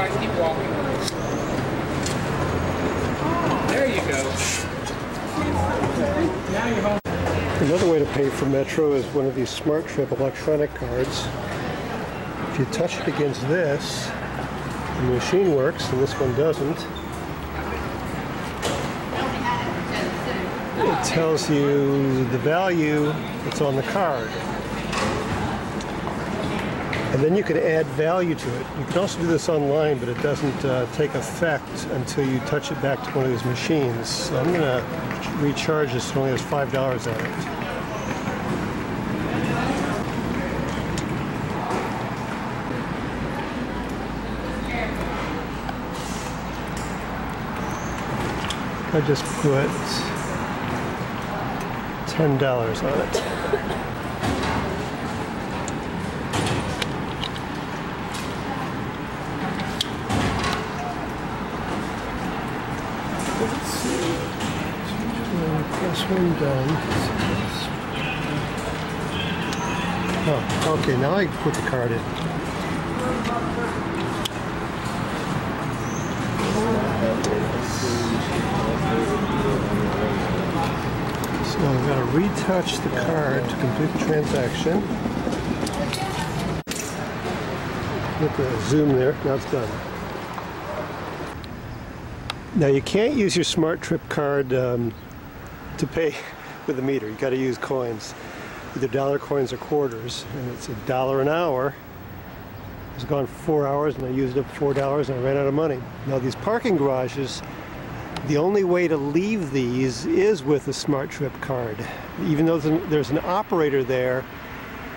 guys, keep walking. There you go. Now you're home. Another way to pay for Metro is one of these Smart Trip electronic cards. If you touch it against this, the machine works, and this one doesn't. It tells you the value that's on the card. And then you can add value to it. You can also do this online, but it doesn't take effect until you touch it back to one of these machines. So I'm going to recharge this. It only has $5 on it. I just put $10 on it. Let's see. Press one done. Oh, okay, now I can put the card in. So I've got to retouch the card to complete the transaction. Get the zoom there. Now it's done. Now you can't use your Smart Trip card to pay with the meter. You got to use coins, either dollar coins or quarters, and it's $1 an hour. I was gone for 4 hours and I used up $4 and I ran out of money. Now these parking garages, the only way to leave these is with a Smart Trip card. Even though there's an operator there,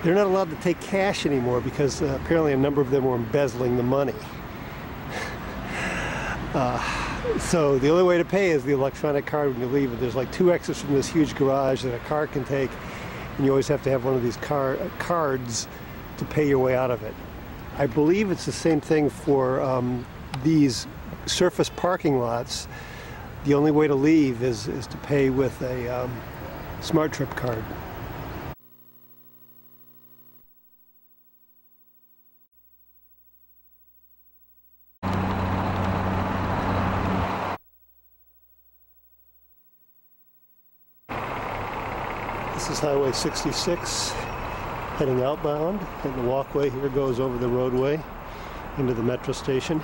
they're not allowed to take cash anymore because apparently a number of them were embezzling the money. So the only way to pay is the electronic card when you leave. There's like 2 exits from this huge garage that a car can take, and you always have to have one of these cards to pay your way out of it. I believe it's the same thing for these surface parking lots. The only way to leave is to pay with a Smart Trip card. This is Highway 66 heading outbound, and the walkway here goes over the roadway into the metro station.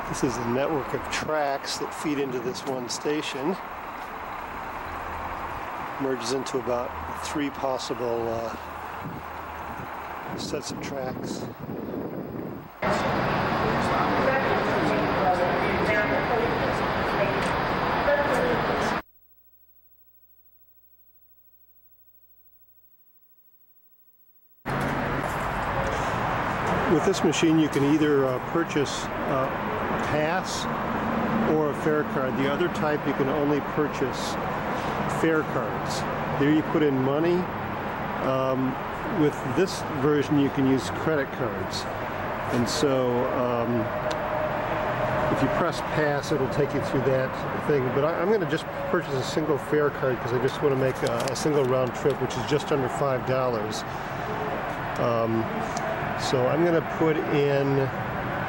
This is a network of tracks that feed into this one station. Merges into about 3 possible sets of tracks. With this machine you can either purchase a pass or a fare card. The other type you can only purchase fare cards. There you put in money. With this version you can use credit cards. And so if you press pass it'll take you through that thing. But I'm going to just purchase a single fare card because I just want to make a single round trip, which is just under $5. So I'm going to put in,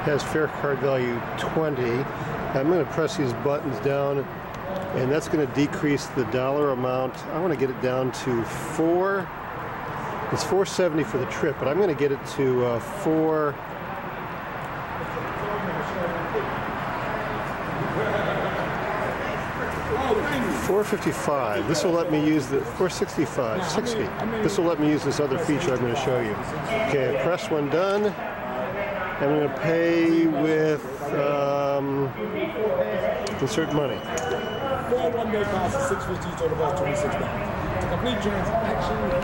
has fare card value 20. I'm going to press these buttons down, and that's going to decrease the dollar amount. I want to get it down to it's $4.70 for the trip, but I'm going to get it to $4.55. This will let me use the $4.65, 60. This will let me use this other feature I'm going to show you. Okay, press one done. I'm going to pay with insert money.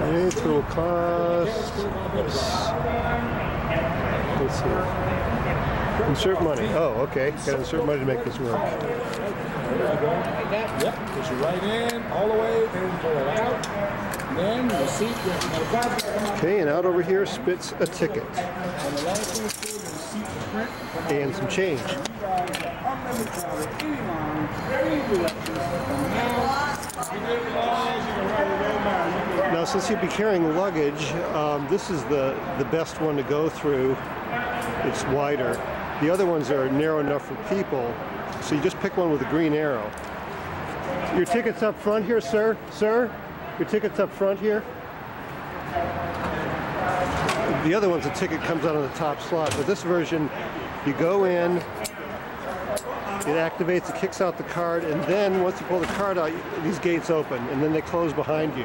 Okay, total cost. Let's see. Insert money. Oh, okay. Got to insert money to make this work. Yep, push it right in, all the way, and pull it out. Then receipt. Okay, and out over here spits a ticket. And some change. Now since you'd be carrying luggage, this is the best one to go through. It's wider. The other ones are narrow enough for people, so you just pick one with a green arrow. Your ticket's up front here, sir? Sir? Your ticket's up front here? The other one's, the ticket comes out on the top slot, but this version, you go in, it activates, it kicks out the card, and then once you pull the card out, these gates open, and then they close behind you.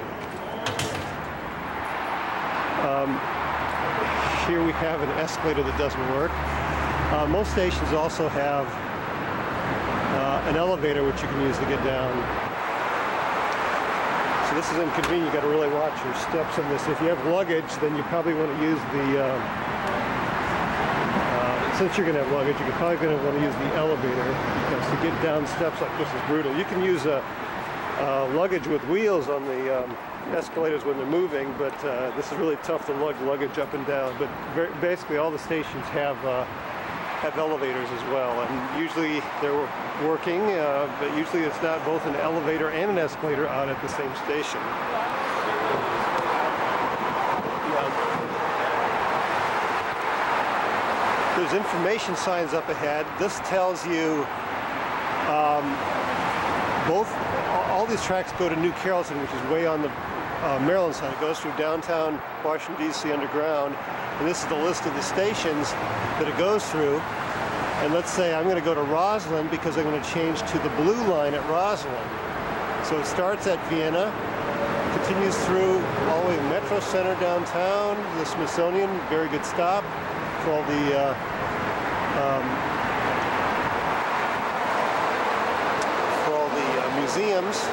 Here we have an escalator that doesn't work. Most stations also have an elevator which you can use to get down. So this is inconvenient. You've got to really watch your steps on this. If you have luggage, then you probably want to use the, since you're going to have luggage, you're probably going to want to use the elevator, because to get down steps like this is brutal. You can use luggage with wheels on the escalators when they're moving, but this is really tough to lug luggage up and down. But basically all the stations have elevators as well, and usually they're working, but usually it's not both an elevator and an escalator out at the same station. There's information signs up ahead. This tells you all these tracks go to New Carrollton, which is way on the Maryland side. It goes through downtown Washington, D.C. underground, and this is the list of the stations that it goes through. And let's say I'm going to go to Roslyn because I'm going to change to the blue line at Roslyn. So it starts at Vienna, continues through all the way to Metro Center downtown, the Smithsonian, very good stop for all the museums.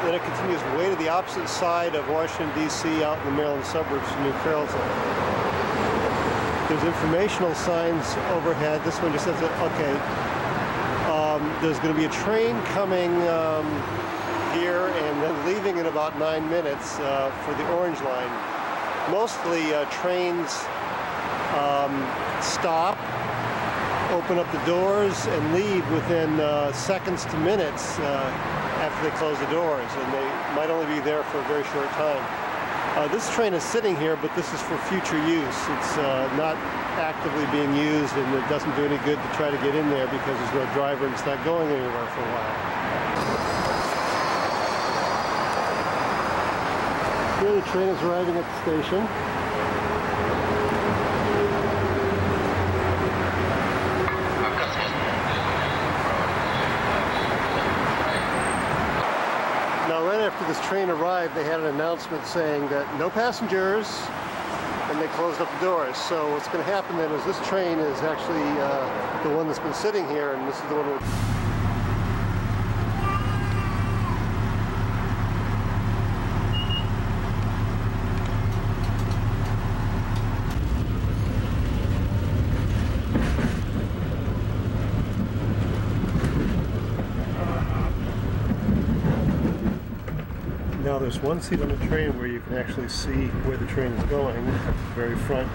Then it continues way to the opposite side of Washington, D.C., out in the Maryland suburbs of New Carrollton. There's informational signs overhead. This one just says that, okay, there's going to be a train coming here and then leaving in about 9 minutes for the Orange Line. Mostly trains stop, open up the doors, and leave within seconds to minutes after they close the doors, and they might only be there for a very short time. This train is sitting here, but this is for future use. It's not actively being used, and it doesn't do any good to try to get in there because there's no driver and it's not going anywhere for a while. Here the train is arriving at the station. After this train arrived, they had an announcement saying that no passengers, and they closed up the doors. So what's going to happen then is this train is actually the one that's been sitting here, and this is the one we're... Now there's one seat on the train where you can actually see where the train is going. Very front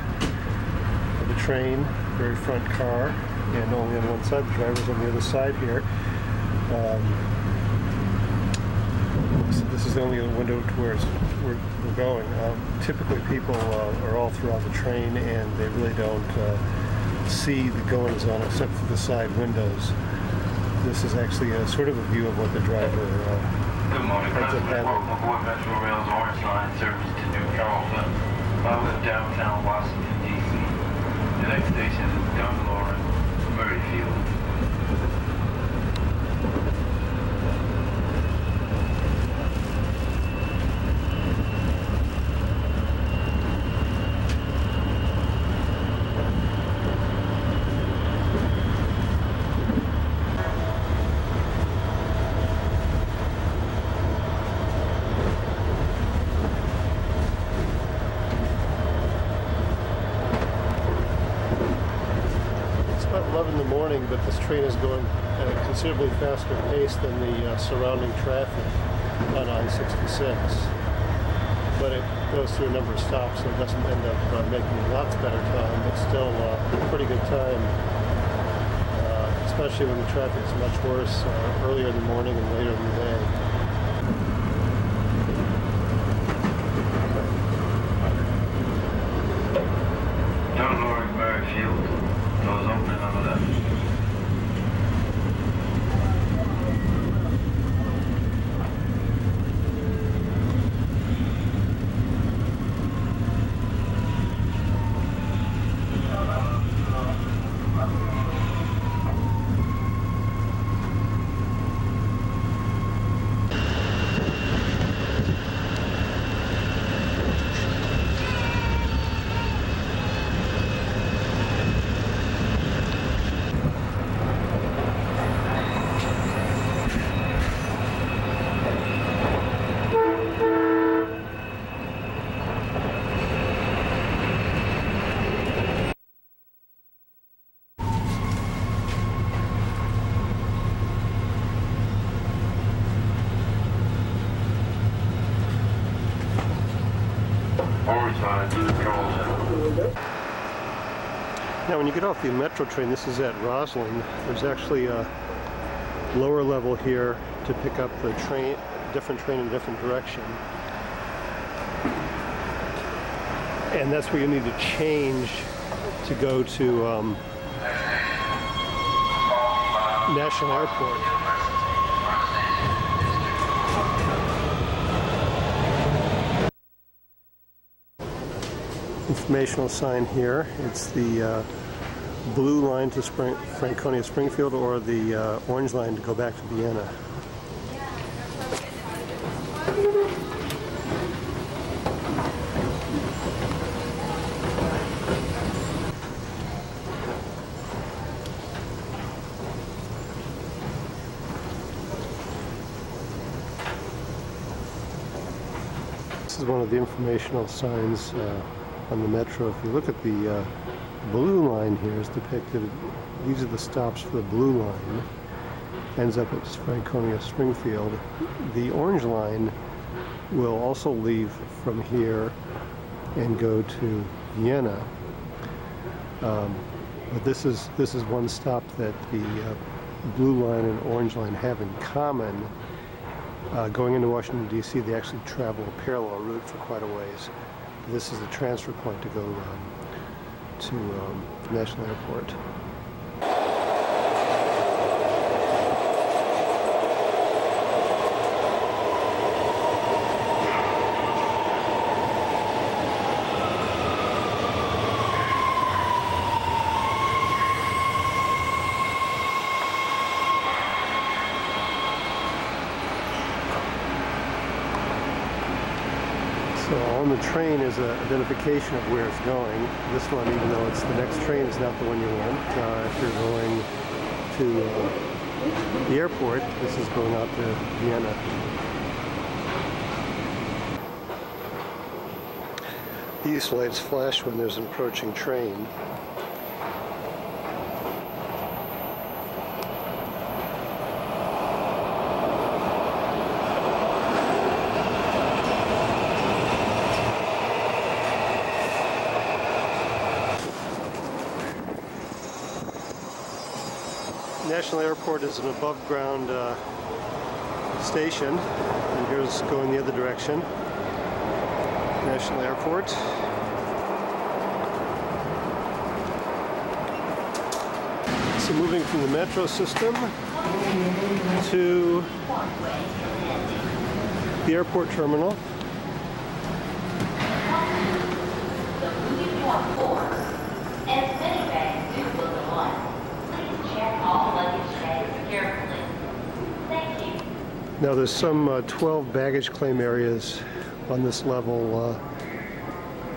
of the train, very front car, and only on one side. The driver's on the other side here. So this is the only window to where we're going. Typically people are all throughout the train and they really don't see the goings on except for the side windows. This is actually a sort of a view of what the driver Good morning, customers. Welcome aboard Metro Rail's Orange Line service to New Carrollton, with downtown Washington, D.C. The next station is Dunlore, Murrayfield. In the morning, but this train is going at a considerably faster pace than the surrounding traffic on I-66. But it goes through a number of stops, so it doesn't end up making lots better time, but still a pretty good time, especially when the traffic is much worse earlier in the morning and later in the day. Orange line to Carrollton. Now when you get off the metro train, this is at Roslyn, there's actually a lower level here to pick up the train, different train in a different direction. And that's where you need to change to go to National Airport. Informational sign here. It's the blue line to Franconia Springfield, or the orange line to go back to Vienna. This is one of the informational signs on the metro. If you look at the blue line here is depicted. These are the stops for the blue line. Ends up at Franconia Springfield. The orange line will also leave from here and go to Vienna. But this is one stop that the blue line and orange line have in common. Going into Washington, D.C., they actually travel a parallel route for quite a ways. This is the transfer point to go to National Airport. So on the train is an identification of where it's going. This one, even though it's the next train, is not the one you want. If you're going to the airport, this is going out to Vienna. These lights flash when there's an approaching train. National Airport is an above-ground station, and here's going the other direction. National Airport. So moving from the metro system to the airport terminal. Now there's some 12 baggage claim areas on this level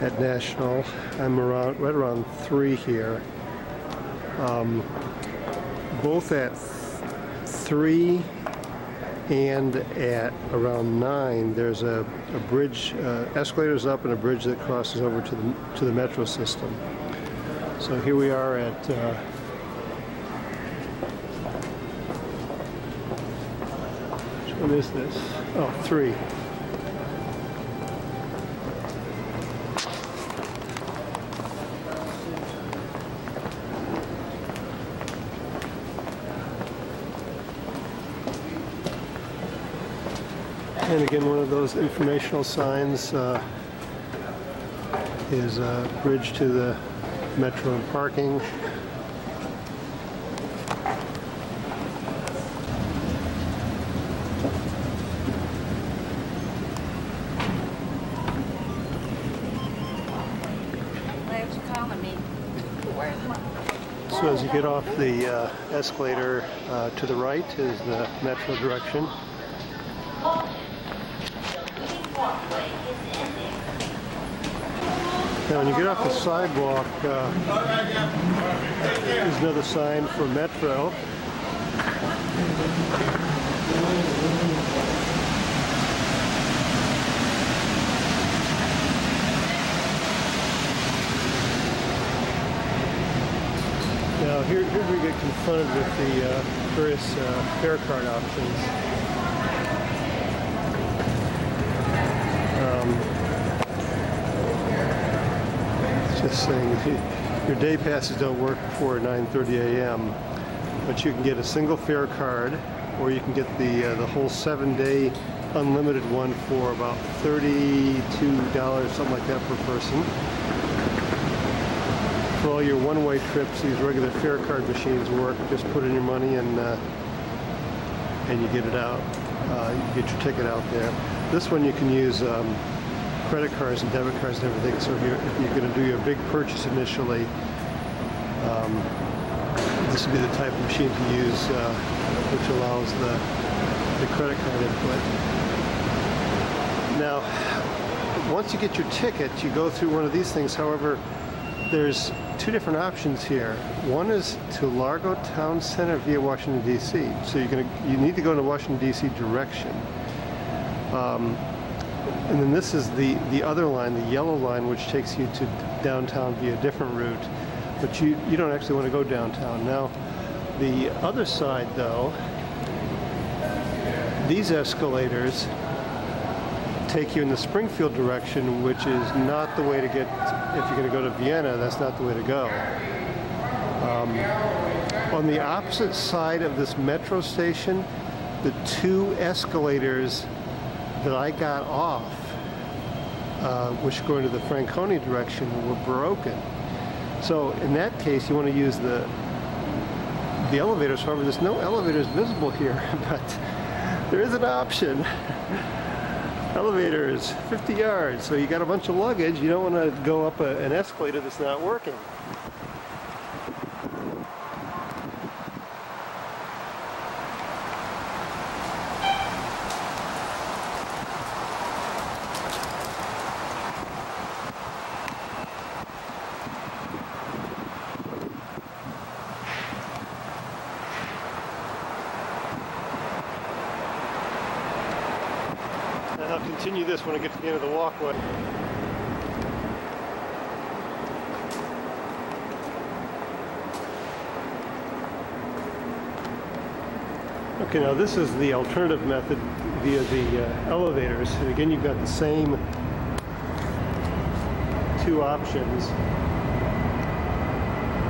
at National. I'm right around 3 here. Both at 3 and at around 9, there's a bridge, escalators up, and a bridge that crosses over to the metro system. So here we are at what is this? Oh, 3. And again, one of those informational signs is a bridge to the metro and parking. So as you get off the escalator to the right is the metro direction. Now when you get off the sidewalk, there's another sign for metro. Now here we get confronted with the various fare card options. this thing. Your day passes don't work before 9:30 a.m., but you can get a single fare card, or you can get the whole 7-day unlimited one for about $32, something like that per person. For all your one-way trips, these regular fare card machines work. Just put in your money and you get it out. You get your ticket out there. This one you can use credit cards and debit cards and everything. So if you're going to do your big purchase initially, this would be the type of machine to use, which allows the credit card input. Now, once you get your ticket, you go through one of these things. However, there's two different options here. One is to Largo Town Center via Washington, D.C. So you need to go in the Washington, D.C. direction. And then this is the other line, the yellow line, which takes you to downtown via a different route. But you don't actually want to go downtown. Now, the other side, though, these escalators take you in the Springfield direction, which is not the way to get, if you're going to go to Vienna, that's not the way to go. On the opposite side of this metro station, the two escalators that I got off, which go into the Franconia direction, were broken. So in that case, you want to use the elevators. However, there's no elevators visible here, but there is an option. Elevators, 50 yards. So you got a bunch of luggage. You don't want to go up an escalator that's not working. I'll continue this when I get to the end of the walkway. Okay, now this is the alternative method via the elevators. And again, you've got the same two options.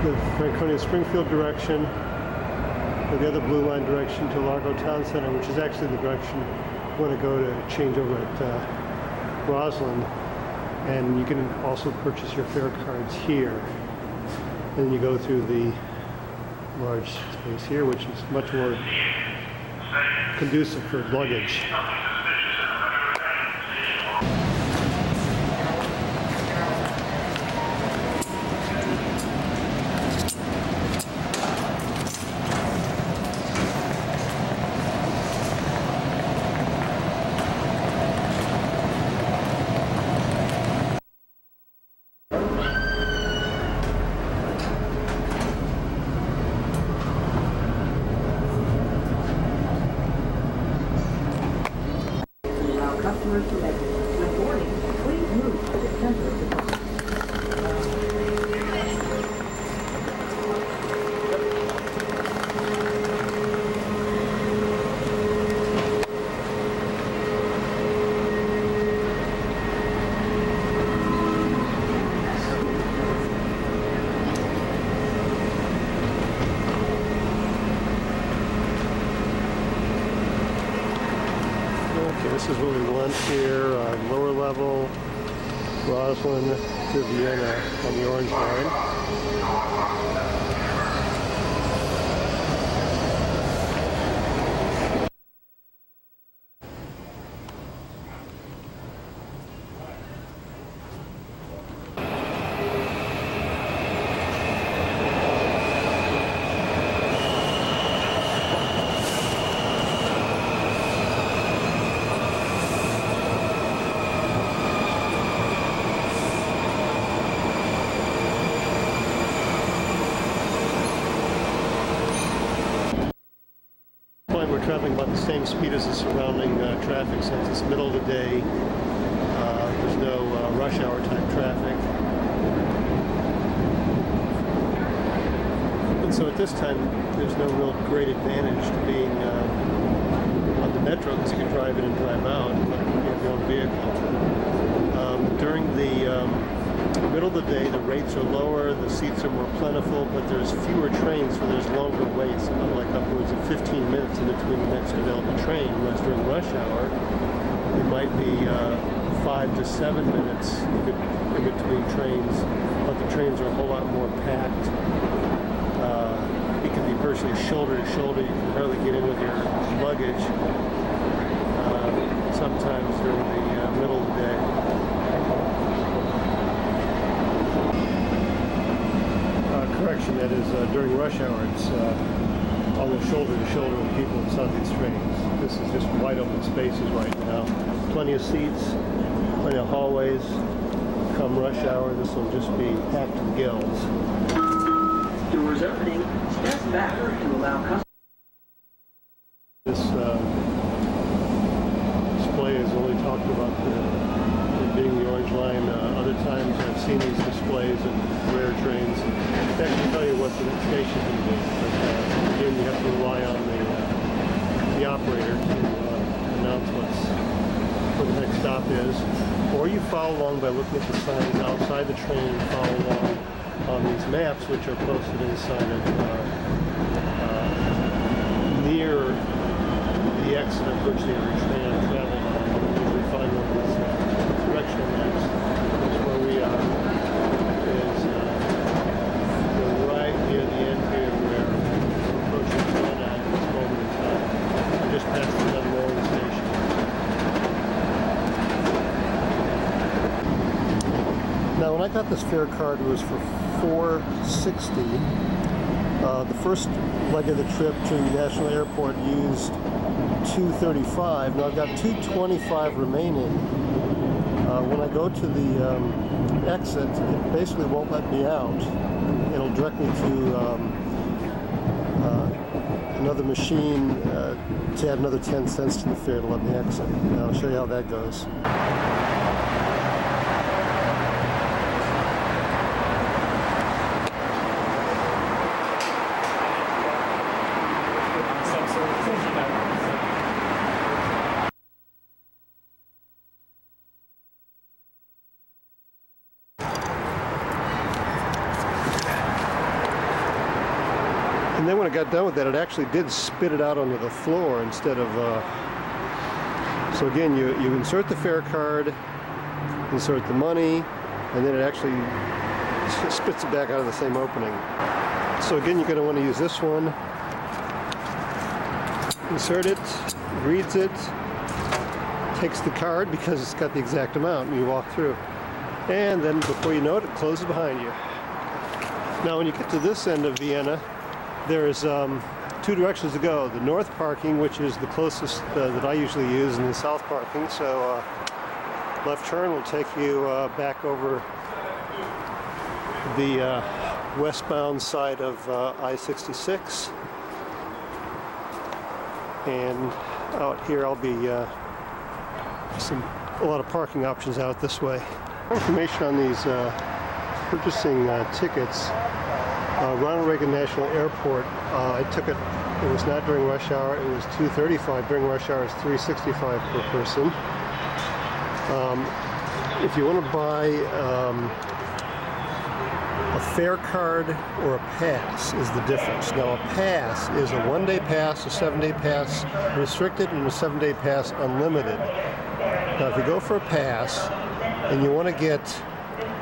The Franconia Springfield direction, or the other blue line direction to Largo Town Center, which is actually the direction you want to go to change over at Roslyn. And you can also purchase your fare cards here. And then you go through the large space here, which is much more conducive for luggage. Customers to exit. With warning, please move to the center of the bus. This is what we want here, lower level, Roslyn to Vienna on the orange line. We're traveling about the same speed as the surrounding traffic, since it's middle of the day. There's no rush hour type traffic. And so at this time, there's no real great advantage to being on the metro, because you can drive in and drive out, but you have your own vehicle. During the Middle of the day, the rates are lower, the seats are more plentiful, but there's fewer trains, so there's longer waits, like upwards of 15 minutes in between the next available train. Whereas during rush hour, it might be 5 to 7 minutes in between trains, but the trains are a whole lot more packed. It can be virtually shoulder to shoulder. You can hardly get in with your luggage sometimes during the middle of the day. Correction, that is during rush hour, it's almost shoulder to shoulder with people inside these trains. This is just wide open spaces right now. Plenty of seats, plenty of hallways. Come rush hour, this will just be packed to the gills. Doors opening. Step back to allow customers. This display is only talking about it being the orange line. Other times I've seen these displays in rare trains. That can tell you what the next station can be. But again, you have to rely on the operator to announce what the next stop is. Or you follow along by looking at the signs outside the train and follow along on these maps, which are posted inside of near the exit of virtually every train I travel on. You usually find one of these directional maps. That's where we are. Is right near the end here where we're approaching Vienna at this moment in time. We just passed another rolling station. Now, when I got this fare card, it was for $4.60. The first leg of the trip to the National Airport used $2.35. Now I've got $2.25 remaining. When I go to the exit, it basically won't let me out. It'll direct me to another machine to add another 10 cents to the fare to let me exit. Now I'll show you how that goes. And then when it got done with that, it actually did spit it out onto the floor instead of... So again, you insert the fare card, insert the money, and then it actually spits it back out of the same opening. So again, you're going to want to use this one. Insert it, reads it, takes the card because it's got the exact amount, and you walk through. And then before you know it, it closes behind you. Now when you get to this end of Vienna, there's two directions to go. The north parking, which is the closest that I usually use, and the south parking. So left turn will take you back over the westbound side of I-66. And out here I'll be a lot of parking options out this way. Information on these purchasing tickets. Ronald Reagan National Airport, I took it, it was not during rush hour, it was $2.35. During rush hour it's $3.65 per person. If you want to buy a fare card or a pass is the difference. Now a pass is a 1-day pass, a 7-day pass restricted, and a 7-day pass unlimited. Now if you go for a pass and you want to get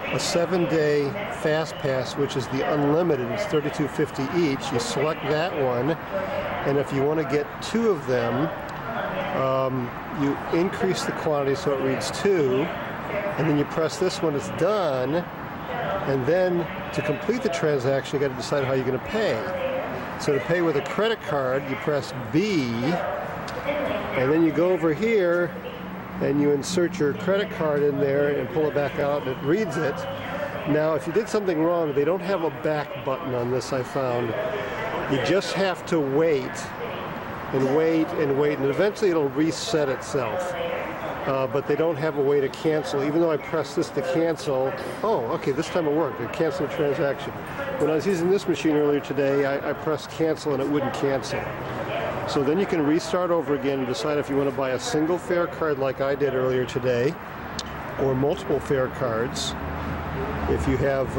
a 7-day fast pass, which is the unlimited, it's $32.50 each. You select that one, and if you want to get 2 of them, you increase the quantity so it reads 2, and then you press this when it's done, and then to complete the transaction, you got to decide how you're going to pay. So to pay with a credit card, you press B, and then you go over here and you insert your credit card in there and pull it back out, and it reads it. Now if you did something wrong, they don't have a back button on this, I found. You just have to wait and wait and wait, and eventually it'll reset itself. But they don't have a way to cancel. Even though I pressed this to cancel, oh, okay, this time it worked. It canceled the transaction. When I was using this machine earlier today, I pressed cancel and it wouldn't cancel. So then you can restart over again and decide if you want to buy a single fare card like I did earlier today, or multiple fare cards. if you have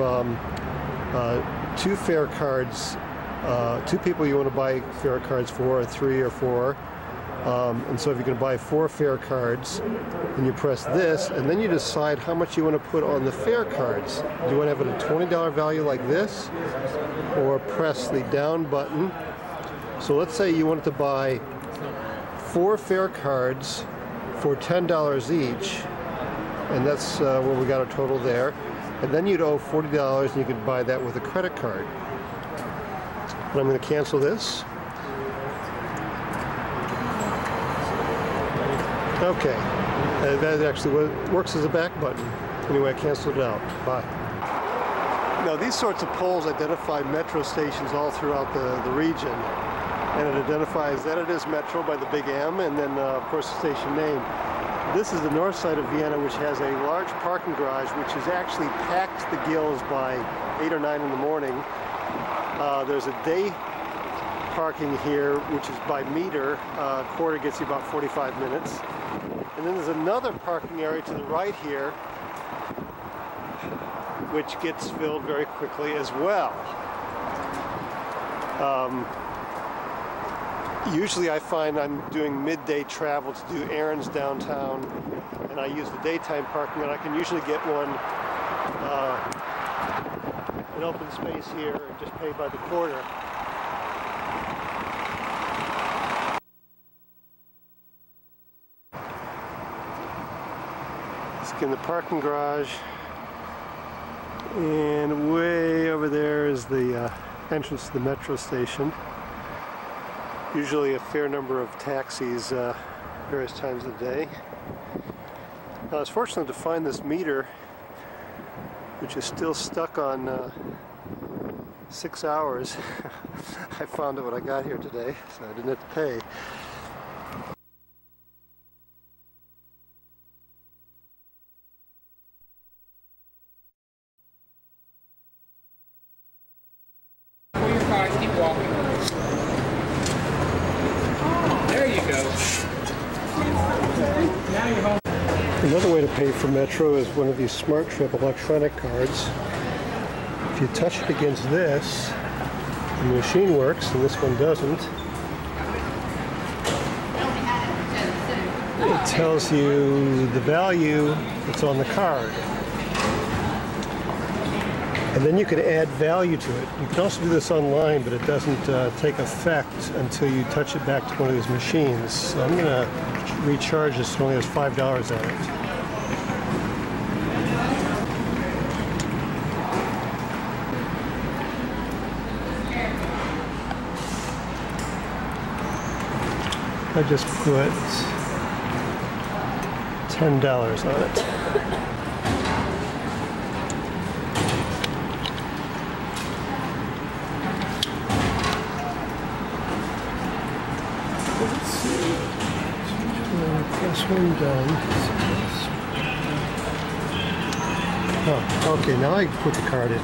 two fare cards, two people you want to buy fare cards for, or three or four. And so if you can buy 4 fare cards, and you press this, and then you decide how much you want to put on the fare cards. Do you want to have it a $20 value like this, or press the down button? So let's say you wanted to buy 4 fare cards for $10 each, and that's where we got a total there. And then you'd owe $40, and you could buy that with a credit card. And I'm going to cancel this. Okay, that actually works as a back button. Anyway, I canceled it out. Bye. Now, these sorts of poles identify metro stations all throughout the region. And it identifies that it is metro by the big M, and then, of course, the station name. This is the north side of Vienna, which has a large parking garage, which is actually packed to the gills by 8 or 9 in the morning. There's a day parking here, which is by meter. Quarter gets you about 45 minutes. And then there's another parking area to the right here, which gets filled very quickly as well. Usually I find I'm doing midday travel to do errands downtown, and I use the daytime parking, and I can usually get one an open space here and just pay by the quarter. In the parking garage, and way over there is the entrance to the metro station. Usually a fair number of taxis various times of the day. Now, I was fortunate to find this meter, which is still stuck on 6 hours. I found it when I got here today, so I didn't have to pay. Keep walking. There you go. Now you're home. Another way to pay for Metro is one of these Smart Trip electronic cards. If you touch it against this, the machine works, and this one doesn't. It tells you the value that's on the card. And then you can add value to it. You can also do this online, but it doesn't take effect until you touch it back to one of these machines. So I'm going to recharge this. It only has $5 on it. I just put $10 on it. This one done. Oh, okay, now I can put the card in.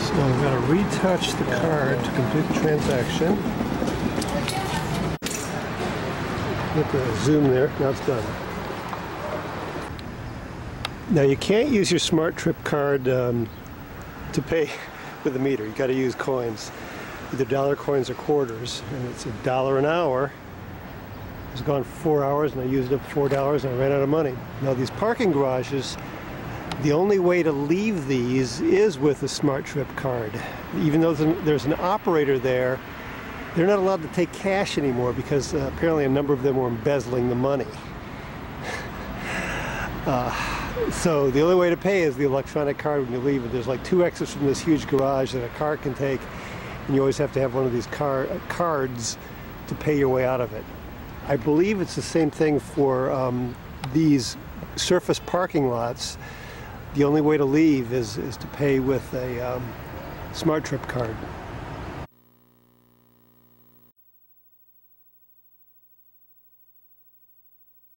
So I've got to retouch the card to complete the transaction. Hit the zoom there, now it's done. Now you can't use your Smart Trip card to pay with the meter. You got to use coins, either dollar coins or quarters, and it's $1 an hour. It's gone for 4 hours, and I used up $4, and I ran out of money. Now these parking garages, the only way to leave these is with a Smart Trip card. Even though there's an operator there, they're not allowed to take cash anymore because apparently a number of them were embezzling the money. So the only way to pay is the electronic card when you leave it. There's like 2 exits from this huge garage that a car can take, and you always have to have one of these cards to pay your way out of it. I believe it's the same thing for these surface parking lots. The only way to leave is to pay with a Smart Trip card.